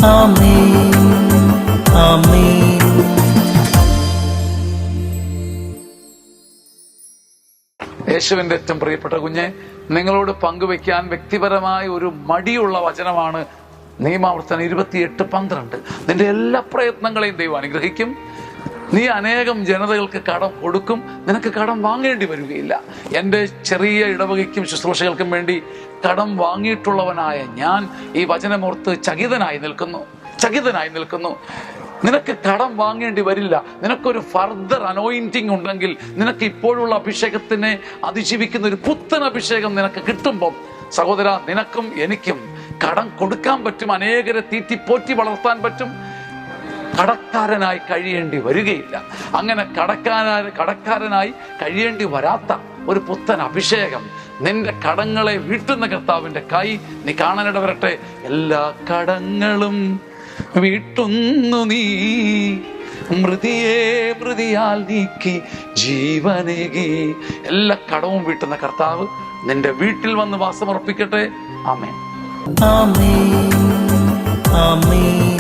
ആമേൻ, ആമേൻ. യേശുവിന്റെ ഏറ്റവും പ്രിയപ്പെട്ട കുഞ്ഞെ, നിങ്ങളോട് പങ്കുവെക്കാൻ വ്യക്തിപരമായ ഒരു മടിയുള്ള വചനമാണ് നിയമാവർത്തനം 28:12. നിന്റെ എല്ലാ പ്രയത്നങ്ങളെയും ദൈവം അനുഗ്രഹിക്കും. നീ അനേകം ജനതകൾക്ക് കടം കൊടുക്കും, നിനക്ക് കടം വാങ്ങേണ്ടി വരികയില്ല. എൻ്റെ ചെറിയ ഇടവകയ്ക്കും ശുശ്രൂഷകൾക്കും വേണ്ടി കടം വാങ്ങിയിട്ടുള്ളവനായ ഞാൻ ഈ വചനമോർത്ത് ചകിതനായി നിൽക്കുന്നു. നിനക്ക് കടം വാങ്ങേണ്ടി വരില്ല. നിനക്കൊരു ഫർദർ അനോയിന്റിങ് ഉണ്ടെങ്കിൽ, നിനക്ക് ഇപ്പോഴുള്ള അഭിഷേകത്തിനെ അതിജീവിക്കുന്ന ഒരു പുത്തൻ അഭിഷേകം നിനക്ക് കിട്ടുമ്പം, സഹോദര, നിനക്കും എനിക്കും കടം കൊടുക്കാൻ പറ്റും, അനേകരെ തീറ്റിപ്പോറ്റി വളർത്താൻ പറ്റും. കടക്കാരനായി കഴിയേണ്ടി വരികയില്ല. അങ്ങനെ കടക്കാരനായി കഴിയേണ്ടി വരാത്ത ഒരു പുത്തൻ അഭിഷേകം, നിന്റെ കടങ്ങളെ വീട്ടുന്ന കർത്താവിന്റെ കൈ നീ കാണാനിട വരട്ടെ. എല്ലാ കടങ്ങളും വീട്ടുന്നു നീ, മൃതിയാൽ നീക്കി ജീവനേകി. എല്ലാ കടവും വീട്ടുന്ന കർത്താവ് നിന്റെ വീട്ടിൽ വന്ന് വാസമർപ്പിക്കട്ടെ. ആമേൻ, ആമേൻ, ആമേൻ.